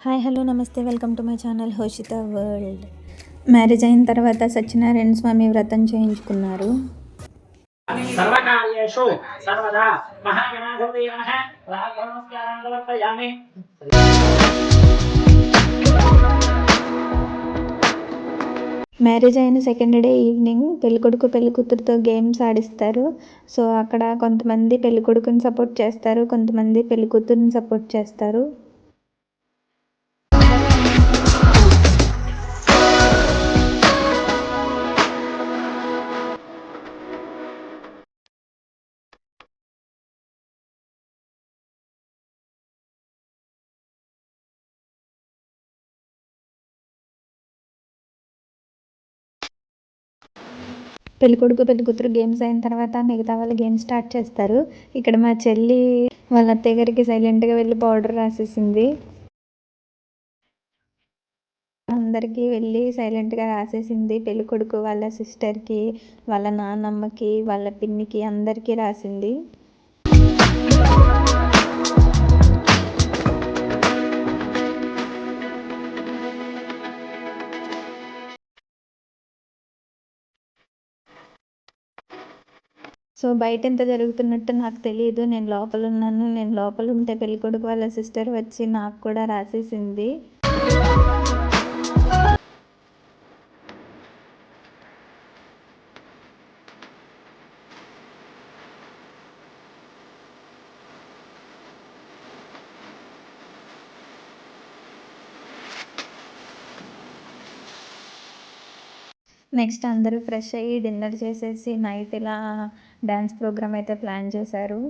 Hi hello namaste welcome to my channel Hoshitha world. Marriage అయిన తర్వాత సత్యనారాయణ స్వామి వ్రతం చేయించుకున్నారు. సర్వకార్యేషు సర్వదా మహాగణాధిపతయే నమః రాఘనమస్కారం సమర్పయామి. మ్యారేజ్ అయిన సెకండ్ డే ఈవినింగ్ పెళ్ళికొడుకు పెళ్ళికూతురుతో గేమ్స్ ఆడిస్తారు. సో అక్కడ కొంతమంది పెళ్ళికొడుకుని సపోర్ట్ చేస్తారు, కొంతమంది పెళ్ళికూతురుని సపోర్ట్ చేస్తారు. పెళ్ళికొడుకు పెళ్ళికూతురు గేమ్స్ అయిన తర్వాత మిగతా వాళ్ళు గేమ్స్ స్టార్ట్ చేస్తారు. ఇక్కడ మా చెల్లి వాళ్ళ అత్తయ్య గారికి సైలెంట్గా వెళ్ళి పౌడర్ రాసేసింది. అందరికీ వెళ్ళి సైలెంట్గా రాసేసింది. పెళ్ళికొడుకు వాళ్ళ సిస్టర్కి, వాళ్ళ నాన్నమ్మకి, వాళ్ళ పిన్నికి అందరికీ రాసింది. సో బయట ఎంత జరుగుతున్నట్టు నాకు తెలియదు. నేను లోపల ఉన్నాను. నేను లోపల ఉంటే పెళ్ళికొడుకు వాళ్ళ సిస్టర్ వచ్చి నాకు కూడా రాసేసింది. నెక్స్ట్ అందరూ ఫ్రెష్ అయ్యి డిన్నర్ చేసేసి నైట్ ఇలా డ్యాన్స్ ప్రోగ్రామ్ అయితే ప్లాన్ చేశారు.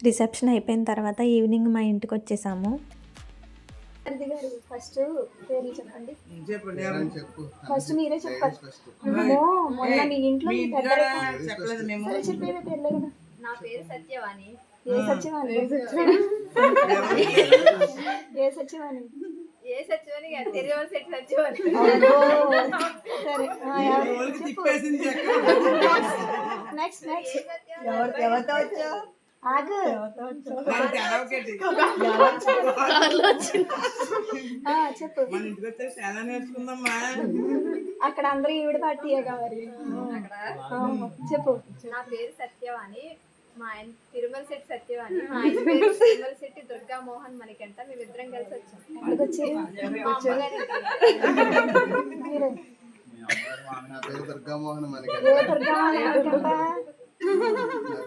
రిసెప్షన్ అయిపోయిన తర్వాత ఈవినింగ్ మా ఇంటికి వచ్చేసాము. ఫస్ట్ పేర్లు చెప్పండి. ఫస్ట్ మీరే చెప్పాలి. మొన్న మీ ఇంట్లో చెప్పేది పేర్లే కదా. నా పేరు సత్యవాణి. ఏ సత్యవాణి? ఏ సత్యవాణి? ఏ సత్యవాణి కాదు, తెలియని సెట్ సత్యవాణి. సరే నెక్స్ట్ ఆగు. చెప్పు. అక్కడ అందరూ ఈవిడ పార్టీయేగా మరి. చెప్పు. నా పేరు సత్యవాణి, మా ఆయన తిరుమల శెట్టి సత్యవాణి, మా ఆయన పేరు తిరుమల శెట్టి దుర్గా మోహన్ మణికంట. మేమిద్దరం కలిసి వచ్చాం. మా అమ్మగారి నా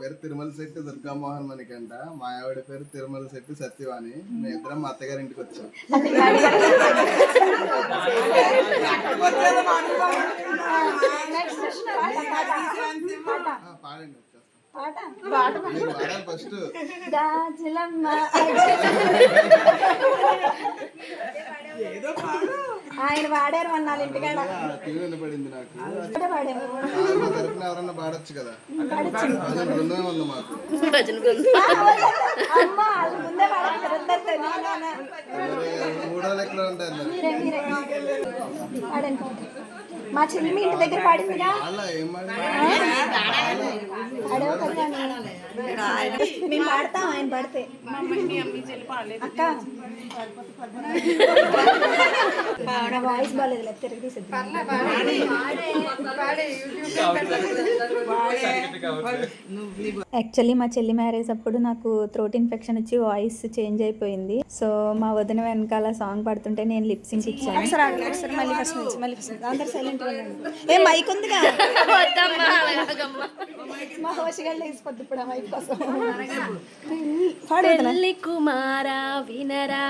పేరు తిరుమల శెట్టి దుర్గామోహన్ మణికంట, మా ఆవిడ పేరు తిరుమల శెట్టి సత్యవాణి. మేము ఇద్దరం మా అత్తగారి ఇంటికి వచ్చాం. పాడండి, మీరు పాడాలి ఫస్ట్. ఆయన వాడారు అన్నాను ఇంటికాడ. ట్యూన్ వినపడింది నాకు. మా తరపున ఎవరన్నా పాడొచ్చు కదా, భజన బృందమే ఉంది మాకు. మూడో లెక్కలో ఉంటారు. మా చెల్లి మీ ఇంటి దగ్గర పాడిందిగా. అలా ఏం మేము పాడతాం ఆయన పాడితే. అక్క నా వాయిస్ బాగాలేదు, తిరిగి తీసేది. యాక్చువల్లీ మా చెల్లి మ్యారేజ్ అప్పుడు నాకు థ్రోట్ ఇన్ఫెక్షన్ వచ్చి వాయిస్ చేంజ్ అయిపోయింది. సో మా వదిన వెనకాల సాంగ్ పాడుతుంటే నేను లిప్ సింక్ ఇచ్చాను. మళ్ళీ ఫస్ట్ నుంచి అందరు సైలెంట్ ఏ మైక్ ఉందిగా, మా హోషిగాళ్ళు వేసిపోద్ది ఇప్పుడు ఆ మైక్ కోసం. పెళ్లి కుమారా వినరా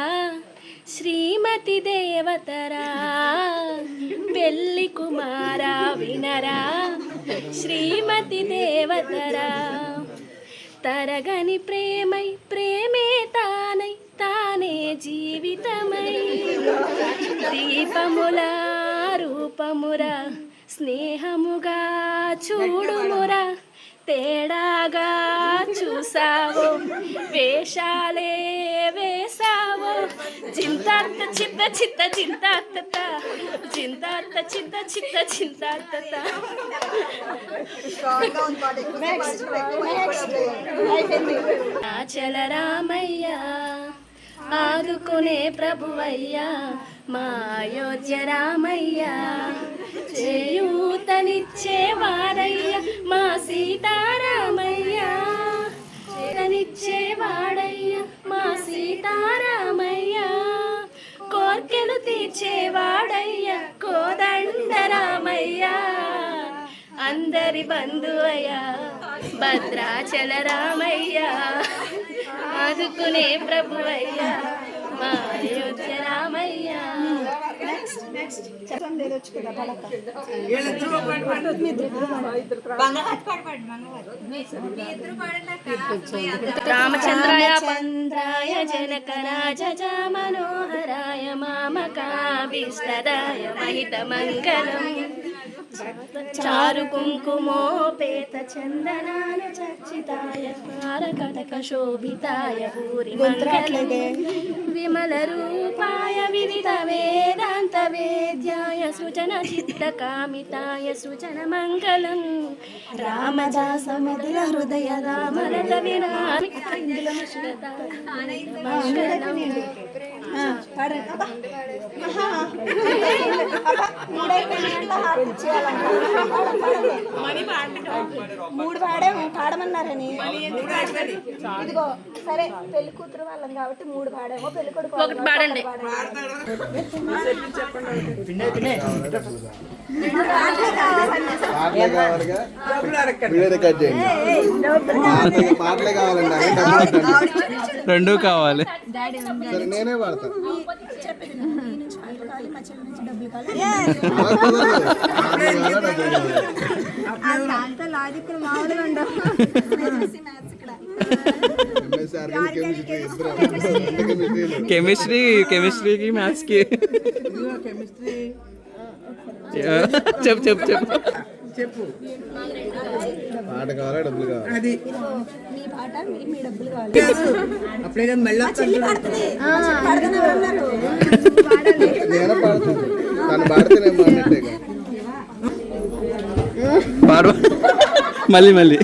శ్రీమతి దేవతరా, పెళ్లి కుమారా వినరా శ్రీమతి దేవతరా, తరగని ప్రేమై ప్రేమే తానై తానే జీవితమై, దీపములా రూపమురా స్నేహముగా చూడుమురా, తేడాగా చూసావో వేషాలే వేసావో, చింతాత్త చిత్త చిత్త చింతాత్త చింతాత్త చింత చిత్త చింతాత్త. చల రామయ్య ఆదుకునే ప్రభువయ్యా, మా అయోధ్య రామయ్య చేయూతనిచ్చేవాడయ్య, మా సీతారామయ్య చేయూతనిచ్చేవాడయ్య, మా సీతారామయ్య కోర్కెలు తీర్చేవాడయ్య, కోదండ రామయ్య అందరి బంధువయ్య, భద్రాచల రామయ్య ఆదుకునే ప్రభువయ్య, మా అయోధ్య రామయ్య. రామచంద్రాయ చంద్రాయ జనకరాజ మనోహరాయ మామకాభీష్టదాయ మహిత మంగళం, చారు కుంకుమోపేత చందనాన చర్చితాయ తారకటక శోభితాయ భూరి మంగళం, విమల రూపాయ వివిధ వేదాంత వేద్యాయ సృజన చిత్త కామితాయ సృజన మంగళం, రామదాస మధుర హృదయ రామరథ వినాయక మంగళం. మూడు పాడాము, పాడమన్నారని. ఇదిగో సరే పెళ్లి కూతురు వాళ్ళం కాబట్టి మూడు పాడాము, పెళ్లి కొడుకు ఒకటి పాడండి. పాటలే కావాలిగా, వీడియో రికార్డ్ చేయండి. పాటలే కావాలండి, రెండు కావాలి. సరే నేనే పాడతాను. కెమిస్ట్రీకి మ్యాథ్స్ కి చెప్పు చెప్పు చెప్పు చెప్పు. పాట కావాలా డబ్బులు కావాలి? మీ పాట మీ డబ్బులు కావాలి. నేనే పాడతాను, తను పాడితే నేను పాడినట్టేగా. పాడు మళ్ళీ మళ్ళీ.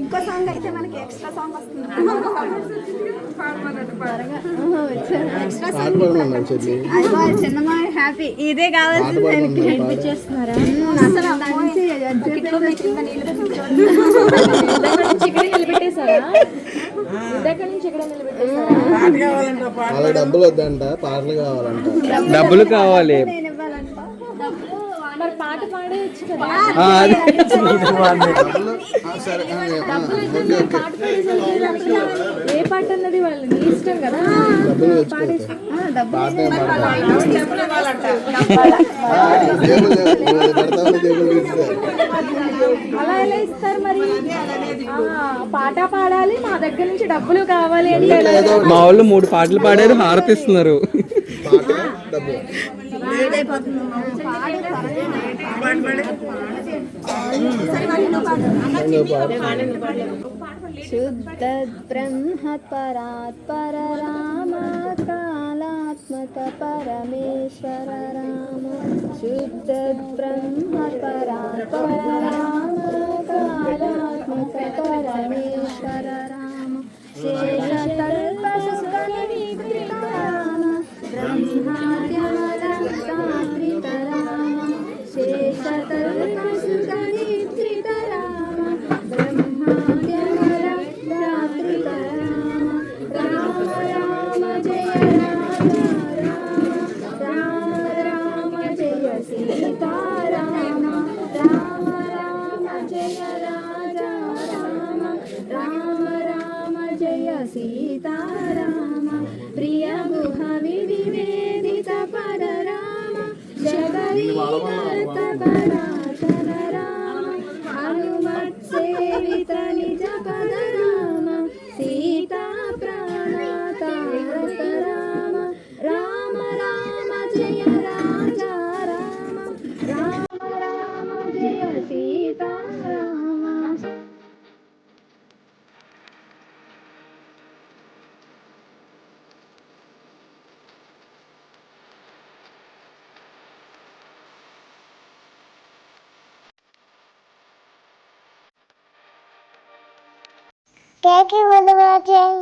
ఇంకో సాంగ్ అయితే మనకి ఎక్స్ట్రా సాంగ్ వస్తుంది. పాట పాడమన్నాడు చెల్లి. హ్యాపీ ఇదే కావాల్సింది. వాళ్ళ డబ్బులు వద్దంట, పాటలు కావాలంట. డబ్బులు కావాలి. పాట పాడేయచ్చు కదా. అది డబ్బులు సరే ఓకే ఓకే పాట పాడేసరికి ఏ పాట అన్నది వాళ్ళు నీ ఇష్టం కదా. డబ్బులు తెచ్చుకోవచ్చు పాట ఏం పడతామని జేబులు తీస్తారు అలా ఎలా ఇస్తారు మరి? పాట పాడాలి, మా దగ్గర నుంచి డబ్బులు కావాలి అని మా వాళ్ళు 3 పాటలు పాడారు, హారతి ఇస్తున్నారు. పాట డబ్బులు శుద్ధ బ్రహ్మ పరాత్ పర రామ కాళాత్మక పరమేశ్వర రామ. శుద్ధ బ్రహ్మ పరాత్ పర రామ కాళాత్మక పరమేశ్వర రామ. శేష కల్ప సుఖనిద్రిత రామ బ్రహ్మాద్యమలస్తాత్రిత రామ. శేష కల్ప సుఖనిద్రిత రామ బ్రహ్మాద్యమలస్తాత్రిత రామ. రామ రామ జయ రామ రామ రామ జయ సీతారామ. రామ రామ జయ రాజా రామ. రామ రామ జయ సీతారామ. ప్రియ గుహ వినివేదిత పద రామ. జగదీకర్త పరాశర రామ. హనుమత్సేవిత నిజ పద రామ. సీతా ప్రాణతారక రామ. రామ రామ జయ రాజా రామ. రామ రామ జయ Sitarama. Thank you for watching.